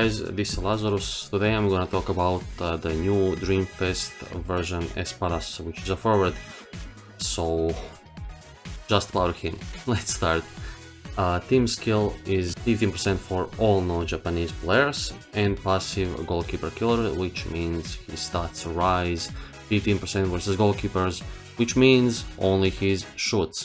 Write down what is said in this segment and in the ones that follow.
guys, this is Lazarus. Today I'm gonna talk about the new Dreamfest version Espadas, which is a forward. So just about him. Let's start. Team skill is 15% for all non-Japanese players and passive goalkeeper killer, which means his stats rise 15% versus goalkeepers, which means only his shoots.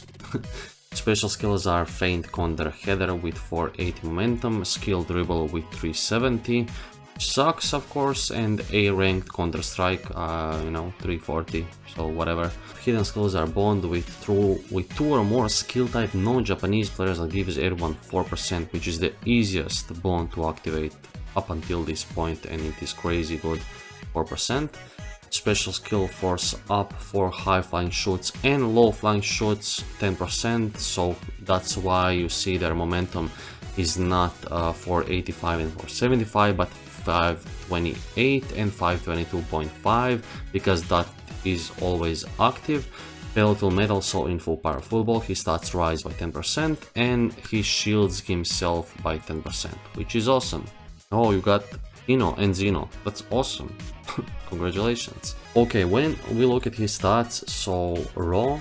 Special skills are feint counter header with 480 momentum, skill dribble with 370, which sucks of course, and A ranked counter strike, 340, so whatever. Hidden skills are bond with two or more skill type non-Japanese players that gives everyone 4%, which is the easiest bond to activate up until this point, and it is crazy good, 4%. Special skill force up for high flying shoots and low flying shoots 10%, so that's why you see their momentum is not 485 and 475 but 528 and 522.5, because that is always active. Pellet metal, so in full power football his stats rise by 10% and he shields himself by 10%, which is awesome. Oh, you got Ino and Zeno, that's awesome. Congratulations. Okay, when we look at his stats, so raw,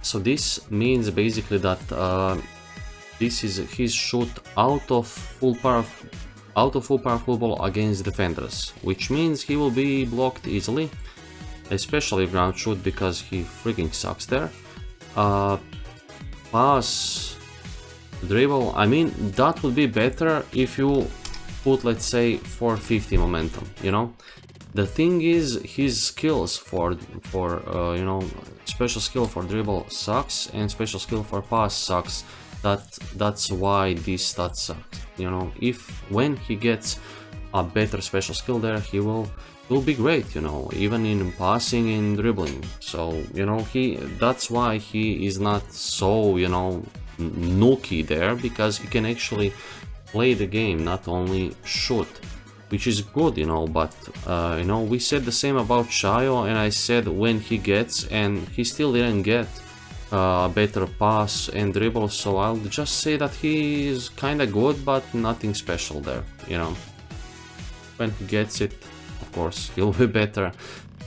so this means basically that this is his shoot out of full power football against defenders, which means he will be blocked easily, especially ground shoot because he freaking sucks there. Pass, dribble, I mean that would be better if you put, let's say, 450 momentum, you know. The thing is, his skills for special skill for dribble sucks and special skill for pass sucks. That's why these stats suck, you know. When he gets a better special skill there, he will be great, you know, even in passing and dribbling. So, you know, that's why he is not so, you know, nookie there, because he can actually play the game, not only shoot, which is good, you know. But you know, we said the same about Shayo, and I said when he gets, and he still didn't get better pass and dribble, so I'll just say that he is kind of good but nothing special there, you know. When he gets it, of course he'll be better.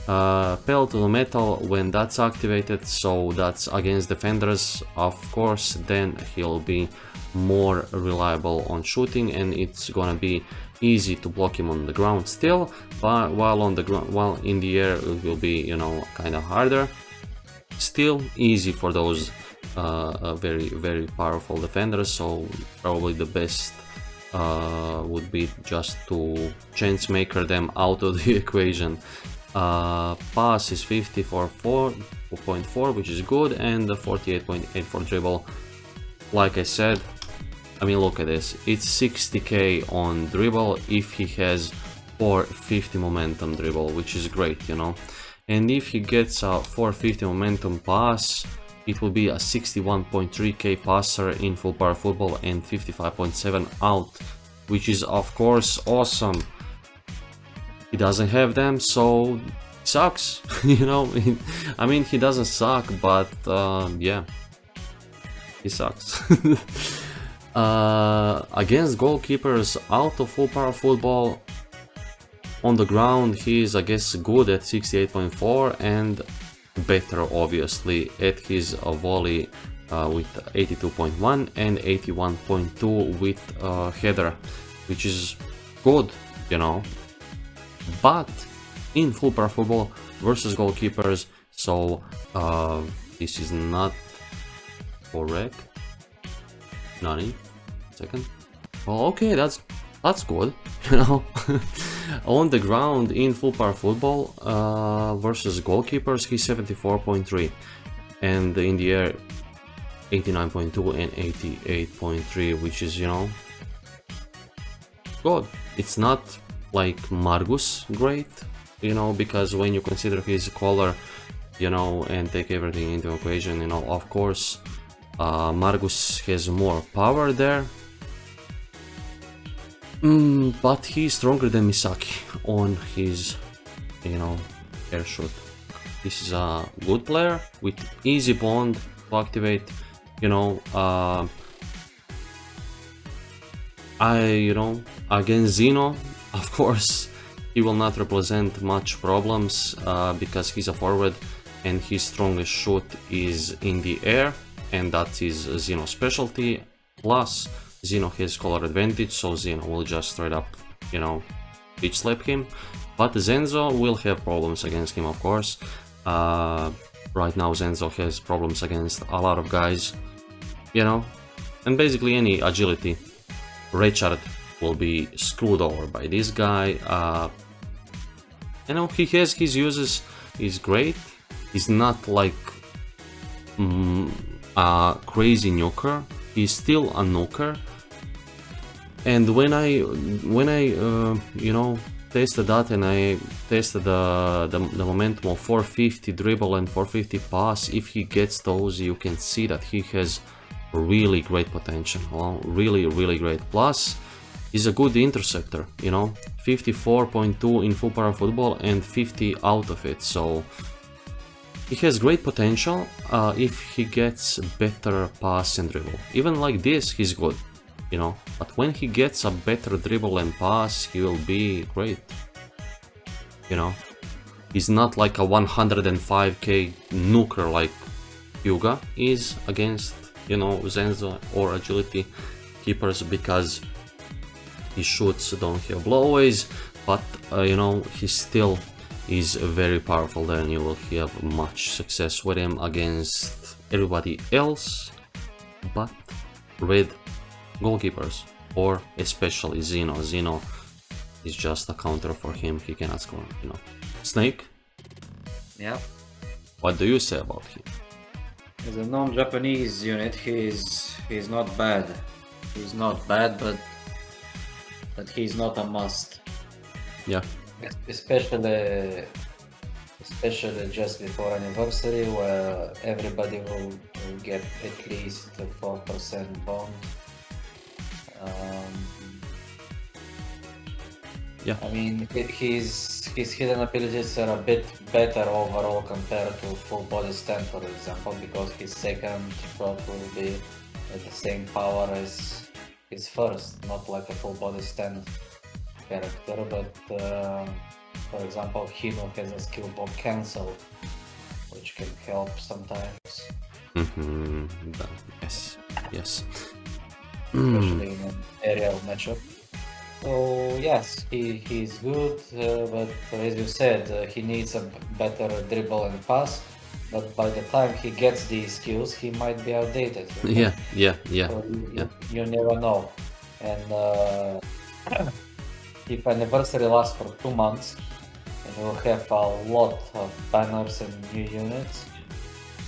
Pellet to the metal, when that's activated, so that's against defenders, of course, then he'll be more reliable on shooting and it's gonna be easy to block him on the ground still, but while in the air it will be, you know, kind of harder. Still easy for those very, very powerful defenders, so probably the best would be just to chance maker them out of the equation. Pass is 50 for 4.4, which is good, and 48.8 for dribble. Like I said, I mean, look at this, it's 60k on dribble if he has 450 momentum dribble, which is great, you know. And if he gets a 450 momentum pass, it will be a 61.3k passer in full power football and 55.7 out, which is of course awesome. He doesn't have them, so sucks. You know, I mean, he doesn't suck, but yeah, he sucks. Against goalkeepers out of full power football, on the ground he is, I guess, good at 68.4 and better obviously at his volley with 82.1 and 81.2 with header, which is good, you know. But in full power football versus goalkeepers, so this is not correct. Nani? Second. Well, okay, that's good, you know. On the ground in full power football versus goalkeepers, he's 74.3, and in the air 89.2 and 88.3, which is, you know, good. It's not like Margus great, you know, because when you consider his color, you know, and take everything into equation, you know, of course Margus has more power there, but he's stronger than Misaki on his, you know, air shoot. This is a good player with easy bond to activate, you know. Against Zeno, of course, he will not represent much problems because he's a forward and his strongest shoot is in the air, and that is Zeno's specialty. Plus, Zeno has color advantage, so Zeno will just straight up, pitch slap him. But Zenzo will have problems against him, of course. Right now, Zenzo has problems against a lot of guys, and basically any agility. Richard will be screwed over by this guy. He has his uses, he's great. He's not like a crazy nuker, he's still a nuker. And when I tested that, and I tested the momentum of 450 dribble and 450 pass, if he gets those, you can see that he has really great potential. Well, really great. Plus, he's a good interceptor, 54.2 in full power football and 50 out of it, so he has great potential if he gets better pass and dribble. Even like this, he's good, but when he gets a better dribble and pass, he will be great, He's not like a 105k nuker like Hyuga is against, Zenzo or agility keepers, because his shoots don't have blowaways, but he still is very powerful there, and you will have much success with him against everybody else but red goalkeepers, or especially Zeno. Zeno is just a counter for him, he cannot score, Snake? Yeah. What do you say about him? As a non-Japanese unit, he's not bad. He's not bad, but he's not a must. Yeah. Especially just before anniversary, where everybody will get at least a 4% bond. Yeah. I mean, his hidden abilities are a bit better overall compared to full body stand, for example, because his second shot will be at the same power as his first, not like a full body stand character, but for example, Hino has a skill block cancel, which can help sometimes. Yes. Especially in an aerial matchup. So yes, he's good, but as you said, he needs a better dribble and pass. But by the time he gets these skills, he might be outdated. Yeah. So you never know. And if anniversary lasts for 2 months, and we'll have a lot of banners and new units,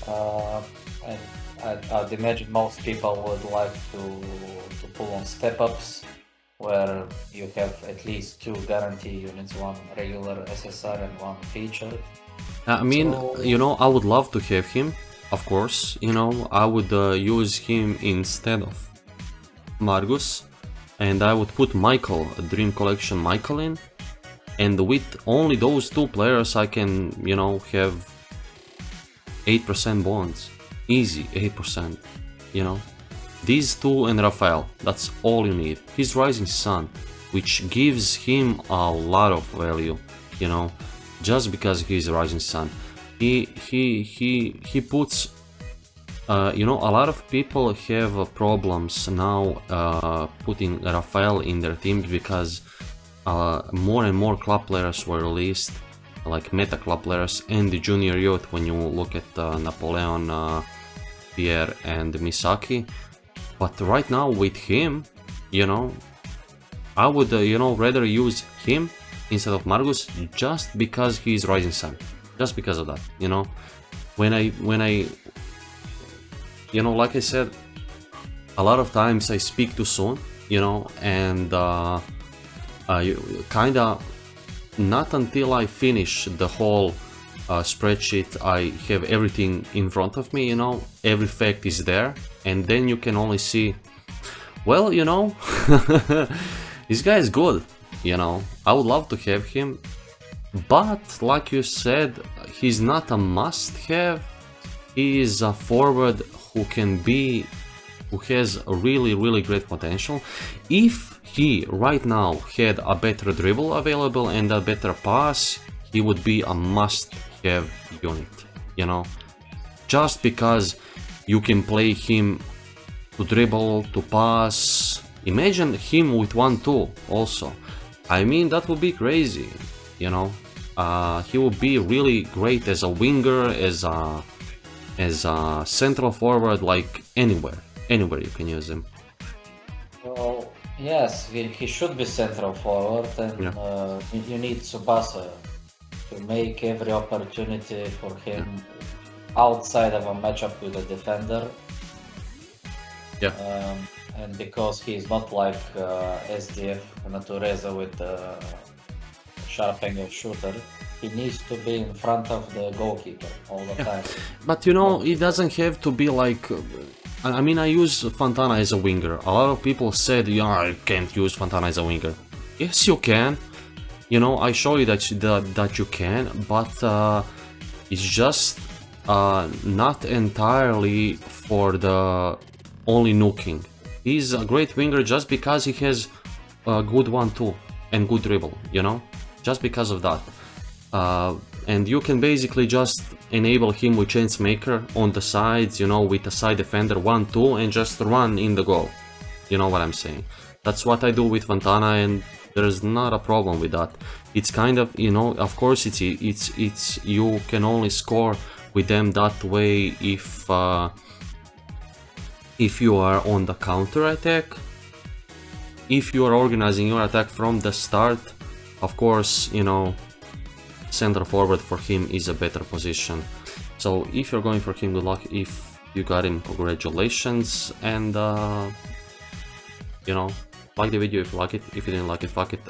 and I'd imagine most people would like to pull on step-ups, where you have at least 2 guarantee units, one regular SSR and one featured. I would love to have him, of course, I would use him instead of Margus, and I would put Michael, Dream Collection Michael in, and with only those 2 players I can, have 8% bonds, easy 8%, These 2 and Rafael, that's all you need. His Rising Sun, which gives him a lot of value, just because he's Rising Sun. He puts, a lot of people have problems now putting Rafael in their teams because more and more club players were released, like meta club players and the junior youth. When you look at Napoleon, Pierre and Misaki. But right now with him, I would, rather use him instead of Margus, just because he's Rising Sun. Just because of that, When I, like I said, a lot of times I speak too soon, and kinda not until I finish the whole spreadsheet, I have everything in front of me, every fact is there, and then you can only see, well, this guy is good, I would love to have him, but like you said, he's not a must-have. He is a forward who can be who has a really great potential. If he right now had a better dribble available and a better pass, he would be a must-have unit, you know. Just because you can play him to dribble, to pass. Imagine him with 1-2 also. I mean, that would be crazy, you know. He would be really great as a winger, as a central forward, like anywhere you can use him. Well, yes, he should be central forward, and you need Tsubasa to make every opportunity for him outside of a matchup with a defender. Yeah. And because he's not like SDF Natureza with the sharp angle shooter, he needs to be in front of the goalkeeper all the time. But you know, it doesn't have to be like... I mean, I use Fontana as a winger. A lot of people said, yeah, I can't use Fontana as a winger. Yes, you can. You know, I show you that you can, but it's just not entirely for the only nuking. He's a great winger just because he has a good 1-2 and good dribble, you know? Just because of that. And you can basically just enable him with Changemaker on the sides, you know, with a side defender 1-2 and just run in the goal. You know what I'm saying? That's what I do with Fontana, and there's not a problem with that. It's kind of, you know, of course it's you can only score with them that way if you are on the counter attack. If you are organizing your attack from the start, of course, you know, center forward for him is a better position. So if you're going for him, good luck. If you got him, congratulations. And you know, like the video if you like it. If you didn't like it, fuck it.